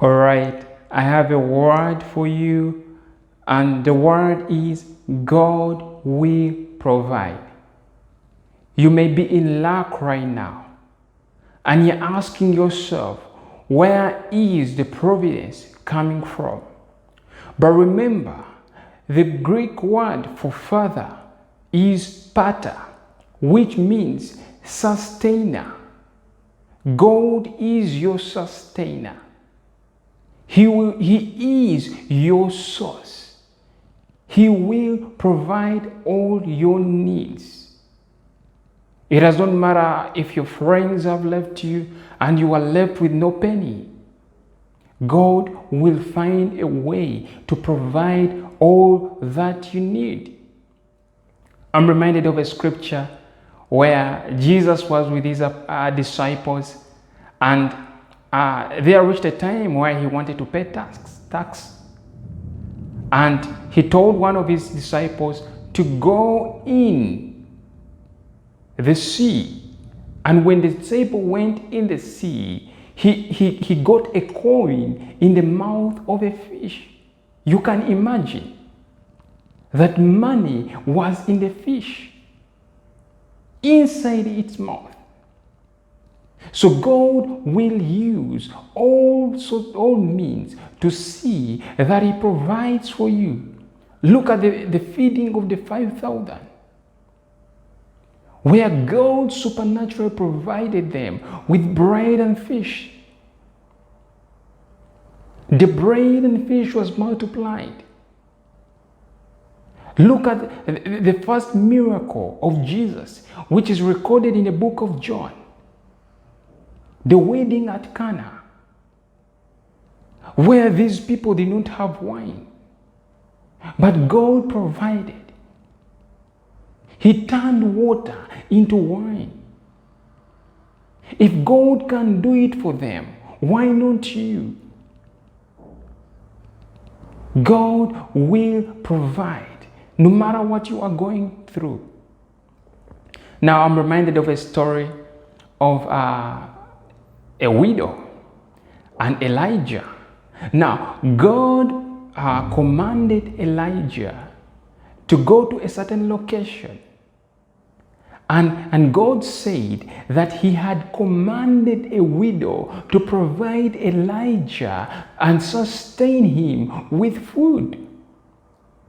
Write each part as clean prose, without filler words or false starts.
All right, I have a word for you, and the word is God will provide. You may be in lack right now, and you're asking yourself, where is the providence coming from? But remember, the Greek word for father is pater, which means sustainer. God is your sustainer. He is your source. He will provide all your needs. It does not matter if your friends have left you and you are left with no penny. God will find a way to provide all that you need. I'm reminded of a scripture where Jesus was with his disciples, and there reached a time where he wanted to pay tax. And he told one of his disciples to go in the sea. And when the disciple went in the sea, he got a coin in the mouth of a fish. You can imagine that money was in the fish, inside its mouth. So God will use all means to see that He provides for you. Look at the feeding of the 5,000, where God supernaturally provided them with bread and fish. The bread and fish was multiplied. Look at the first miracle of Jesus, which is recorded in the book of John. The wedding at Cana, where these people did not have wine, but God provided. He turned water into wine. If God can do it for them, why not you? God will provide no matter what you are going through. Now I'm reminded of a story of a widow and Elijah. Now, God commanded Elijah to go to a certain location. And God said that he had commanded a widow to provide Elijah and sustain him with food.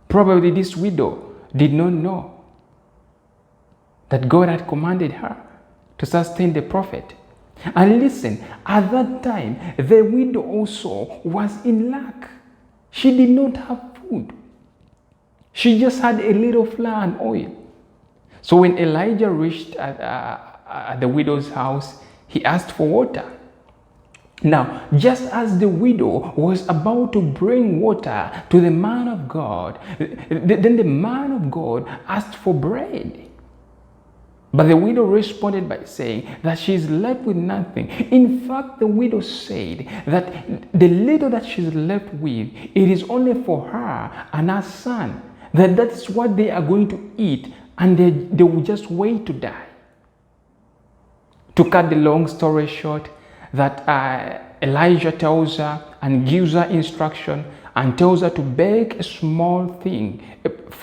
Probably this widow did not know that God had commanded her to sustain the prophet. And listen, at that time, the widow also was in lack. She did not have food. She just had a little flour and oil. So when Elijah reached at the widow's house, he asked for water. Now, just as the widow was about to bring water to the man of God, then the man of God asked for bread. But the widow responded by saying that she is left with nothing. In fact, the widow said that the little that she's left with, it is only for her and her son. That's what they are going to eat, and they will just wait to die. To cut the long story short, that Elijah tells her and gives her instruction and tells her to bake a small thing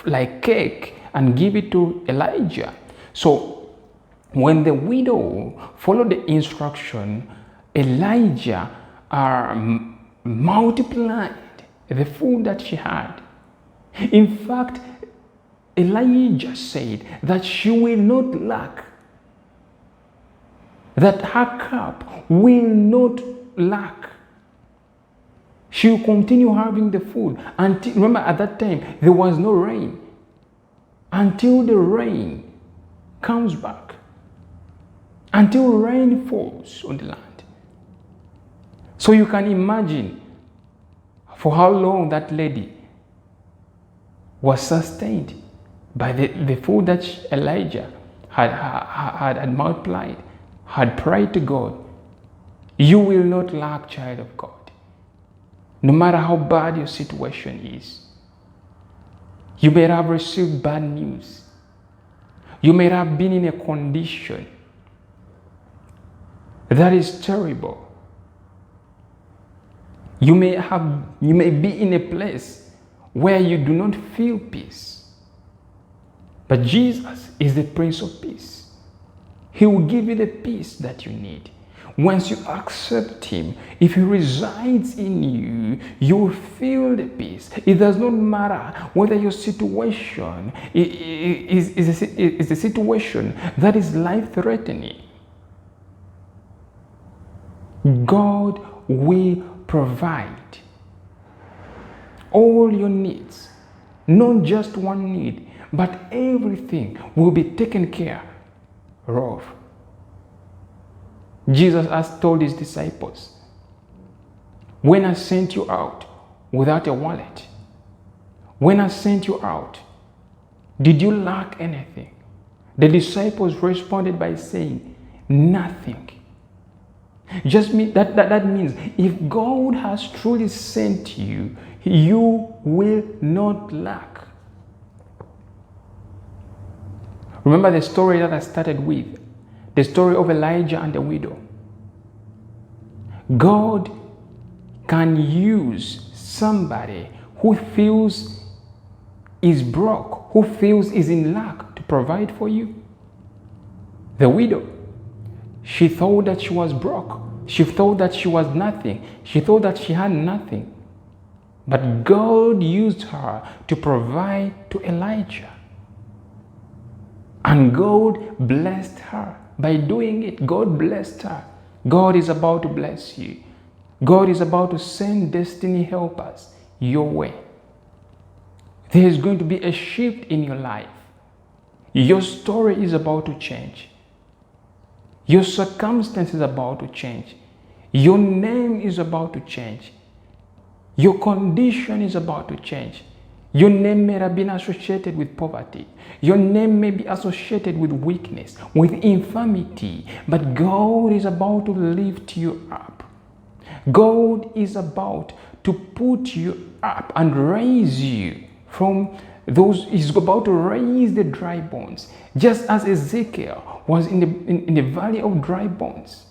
like cake and give it to Elijah. So when the widow followed the instruction, Elijah multiplied the food that she had. In fact, Elijah said that she will not lack, that her cup will not lack. She will continue having the food until, remember at that time, there was no rain. Until the rain comes back. Until rain falls on the land. So you can imagine for how long that lady was sustained by the food that Elijah had multiplied, had prayed to God. You will not lack, child of God. No matter how bad your situation is. You may have received bad news. You may have been in a condition that is terrible. You may be in a place where you do not feel peace. But Jesus is the Prince of Peace. He will give you the peace that you need. Once you accept Him, if He resides in you, you will feel the peace. It does not matter whether your situation is a situation that is life-threatening. God will provide all your needs, not just one need, but everything will be taken care of. Jesus has told His disciples, when I sent you out without a wallet, when I sent you out, did you lack anything? The disciples responded by saying, nothing. That means if God has truly sent you, you will not lack. Remember the story that I started with, the story of Elijah and the widow. God can use somebody who feels is broke, who feels is in lack, to provide for you. The widow, she thought that she was broke. She thought that she was nothing. She thought that she had nothing. But God used her to provide to Elijah. And God blessed her. By doing it, God blessed her. God is about to bless you. God is about to send destiny helpers your way. There is going to be a shift in your life. Your story is about to change. Your circumstance is about to change. Your name is about to change. Your condition is about to change. Your name may have been associated with poverty. Your name may be associated with weakness, with infirmity. But God is about to lift you up. God is about to put you up and raise you from those. He's about to raise the dry bones. Just as Ezekiel was in the valley of dry bones.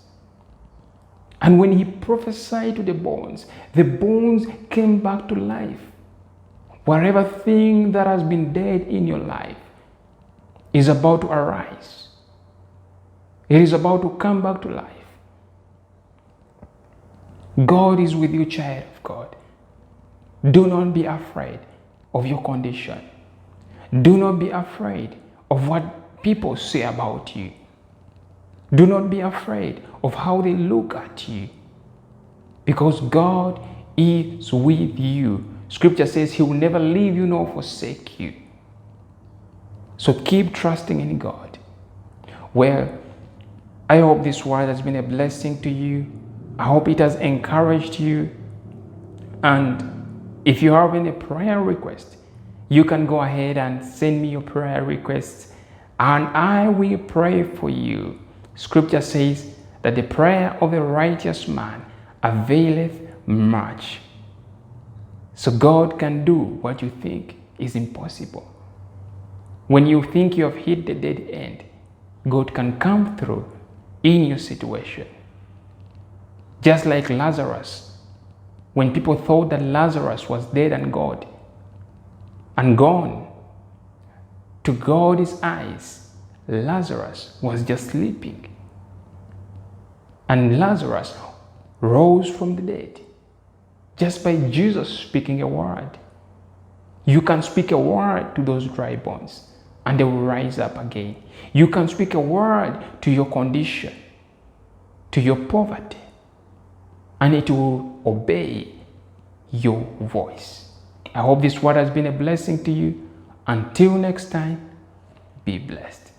And when he prophesied to the bones came back to life. Whatever thing that has been dead in your life is about to arise. It is about to come back to life. God is with you, child of God. Do not be afraid of your condition. Do not be afraid of what people say about you. Do not be afraid of how they look at you. Because God is with you. Scripture says He will never leave you nor forsake you. So keep trusting in God. Well, I hope this word has been a blessing to you. I hope it has encouraged you. And if you have any prayer request, you can go ahead and send me your prayer requests and I will pray for you. Scripture says that the prayer of a righteous man availeth much. So God can do what you think is impossible. When you think you have hit the dead end, God can come through in your situation. Just like Lazarus, when people thought that Lazarus was dead and gone, to God's eyes, Lazarus was just sleeping. And Lazarus rose from the dead just by Jesus speaking a word. You can speak a word to those dry bones and they will rise up again. You can speak a word to your condition, to your poverty, and it will obey your voice. I hope this word has been a blessing to you. Until next time, be blessed.